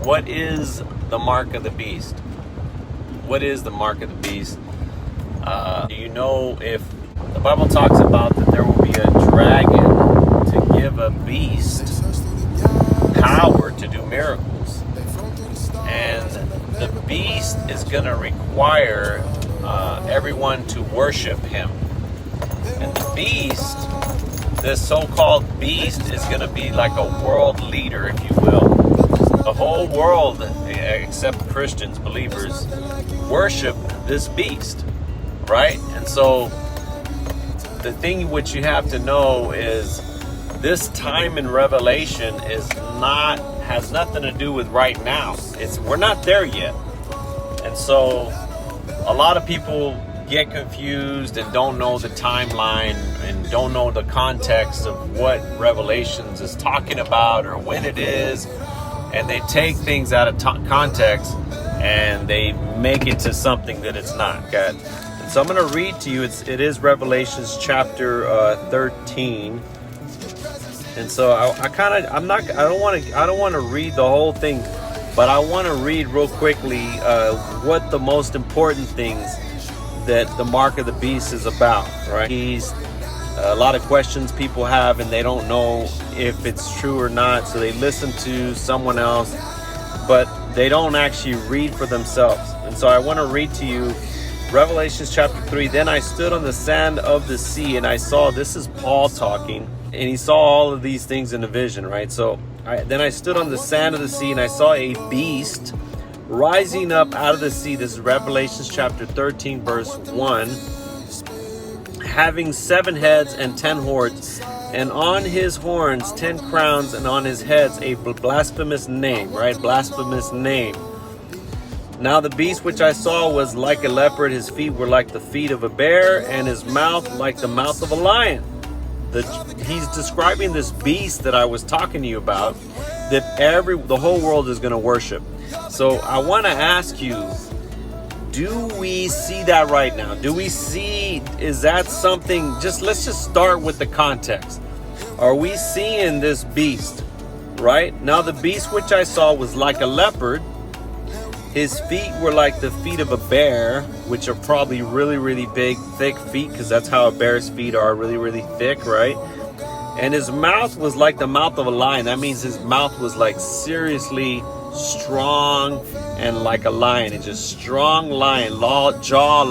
what is the mark of the beast? What is the mark of the beast? Do you know if the Bible talks about that there will be a dragon to give a beast power to do miracles? And the beast is going to require everyone to worship him. And the beast, this so-called beast, is going to be like a world leader, if you will. The whole world, except Christians, believers, worship this beast, right? And so the thing which you have to know is this time in Revelation has nothing to do with right now. We're not there yet. And so a lot of people get confused and don't know the timeline and don't know the context of what Revelations is talking about or when it is, and they take things out of context and they make it to something that it's not. Okay? And so I'm going to read to you. It is Revelations chapter 13. And so I don't want to read the whole thing, but I want to read real quickly what the most important things that the mark of the beast is about, right? A lot of questions people have and they don't know if it's true or not, so they listen to someone else, but they don't actually read for themselves. And so I want to read to you Revelations chapter 3. Then I stood on the sand of the sea and I saw, this is Paul talking, and he saw all of these things in a vision, right? So then I stood on the sand of the sea and I saw a beast rising up out of the sea. This is Revelations chapter 13 verse 1. Having 7 heads and 10 horns, and on his horns 10 crowns, and on his heads a blasphemous name, right? Blasphemous name. Now the beast which I saw was like a leopard. His feet were like the feet of a bear, and his mouth like the mouth of a lion. He's describing this beast that I was talking to you about, that the whole world is going to worship. So I want to ask you, do we see that right now? Is that something, let's just start with the context. Are we seeing this beast, right? Now the beast which I saw was like a leopard. His feet were like the feet of a bear, which are probably really, really big, thick feet, because that's how a bear's feet are, really, really thick, right? And his mouth was like the mouth of a lion. That means his mouth was like seriously strong and like a lion. It's just strong lion, lockjaw.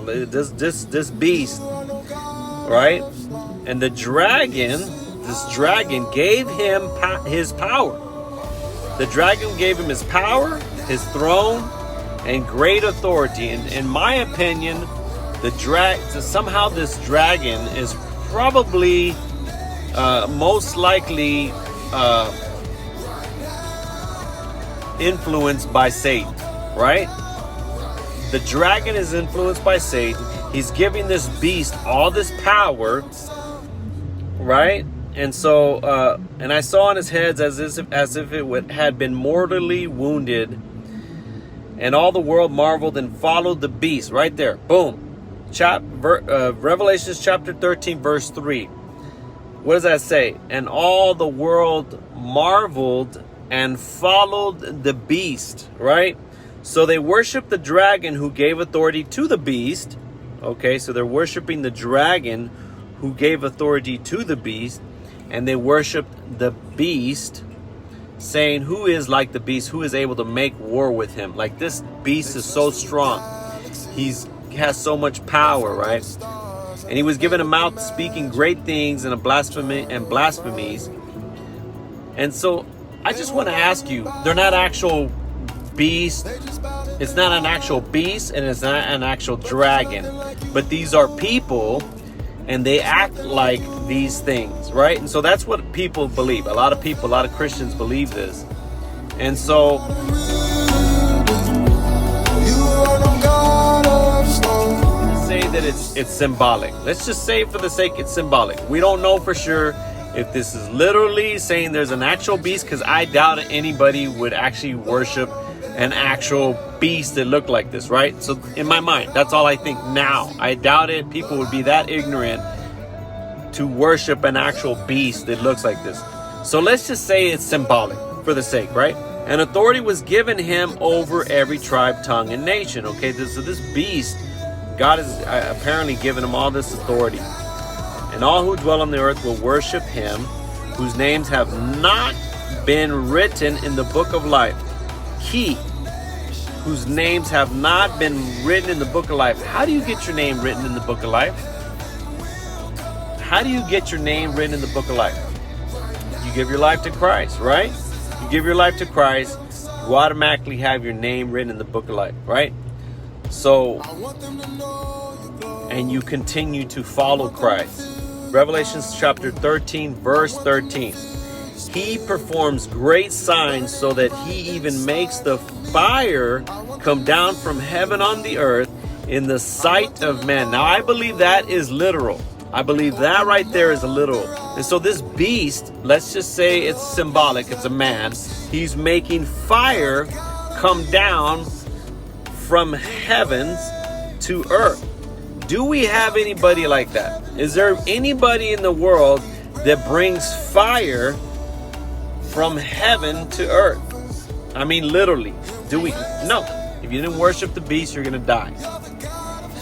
This beast, right? And this dragon gave him his power. The dragon gave him his power, his throne, and great authority. And in my opinion, somehow this dragon is probably most likely influenced by Satan, right? The dragon is influenced by Satan. He's giving this beast all this power, right? And so, and I saw on his heads as if it had been mortally wounded, and all the world marveled and followed the beast. Right there, boom. Revelations chapter 13, verse 3. What does that say? And all the world marveled and followed the beast, right? So they worship the dragon who gave authority to the beast. Okay, so they're worshiping the dragon who gave authority to the beast, and they worshiped the beast, saying, who is like the beast, who is able to make war with him? Like, this beast is so strong. He has so much power, right? And he was given a mouth speaking great things and blasphemies. And so I just want to ask you, they're not actual beasts. It's not an actual beast, and it's not an actual dragon. But these are people, and they act like these things, right? And so that's what people believe. A lot of Christians believe this. And so let's say that it's symbolic. Let's just say for the sake it's symbolic. We don't know for sure if this is literally saying there's an actual beast, because I doubt anybody would actually worship an actual beast that looked like this, right? So in my mind, that's all I think now. I doubt it. People would be that ignorant to worship an actual beast that looks like this. So let's just say it's symbolic for the sake, right? And authority was given him over every tribe, tongue, and nation. Okay, so this beast, God has apparently given him all this authority. And all who dwell on the earth will worship him, whose names have not been written in the book of life. He, whose names have not been written in the book of life. How do you get your name written in the book of life? How do you get your name written in the book of life? You give your life to Christ, right? You give your life to Christ, you automatically have your name written in the book of life, right? So, and you continue to follow Christ. Revelation chapter 13, verse 13. He performs great signs so that he even makes the fire come down from heaven on the earth in the sight of men. Now, I believe that is literal. I believe that right there is a literal. And so this beast, let's just say it's symbolic, it's a man. He's making fire come down from heavens to earth. Do we have anybody like that? Is there anybody in the world that brings fire from heaven to earth? I mean, literally. Do we? No. If you didn't worship the beast, you're going to die.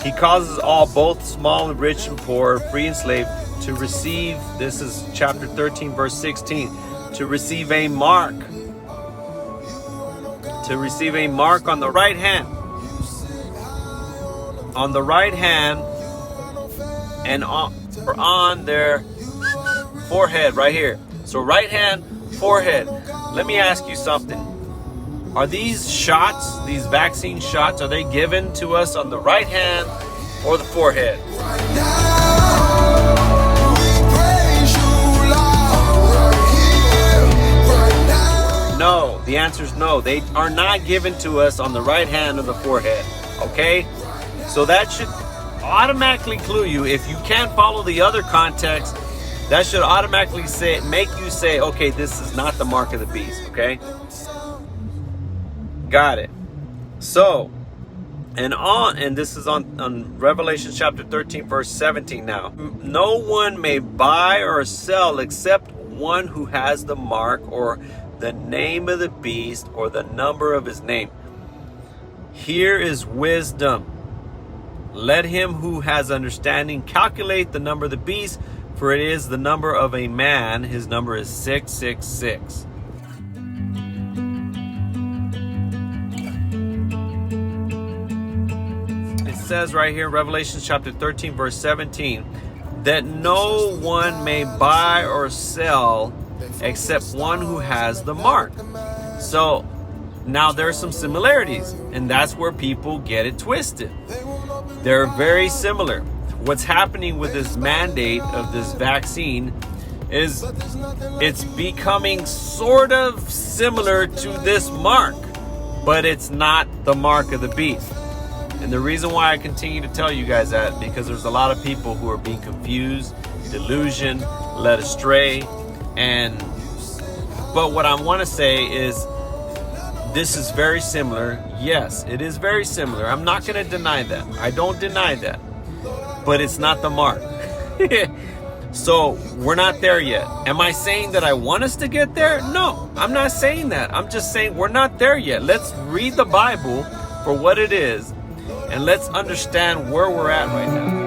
He causes all, both small and rich and poor, free and slave, to receive, this is chapter 13, verse 16, to receive a mark. To receive a mark on the right hand. On the right hand and on their forehead, right here. So right hand, forehead. Let me ask you something. Are these shots, these vaccine shots, are they given to us on the right hand or the forehead? No, the answer is no. They are not given to us on the right hand or the forehead. Okay? So that should automatically clue you. If you can't follow the other context, that should automatically make you say, okay, this is not the mark of the beast. Okay? Got it. So, and this is on Revelation chapter 13, verse 17 now. No one may buy or sell except one who has the mark or the name of the beast or the number of his name. Here is wisdom. Let him who has understanding calculate the number of the beast, for it is the number of a man. His number is 666. Says right here in Revelation chapter 13 verse 17 that no one may buy or sell except one who has the mark. So now there's some similarities, and that's where people get it twisted. They're very similar. What's happening with this mandate of this vaccine is it's becoming sort of similar to this mark, but it's not the mark of the beast. And the reason why I continue to tell you guys that, because there's a lot of people who are being confused, delusioned, led astray. But what I want to say is this is very similar. Yes, it is very similar. I'm not going to deny that. I don't deny that. But it's not the mark. So we're not there yet. Am I saying that I want us to get there? No, I'm not saying that. I'm just saying we're not there yet. Let's read the Bible for what it is. And let's understand where we're at right now.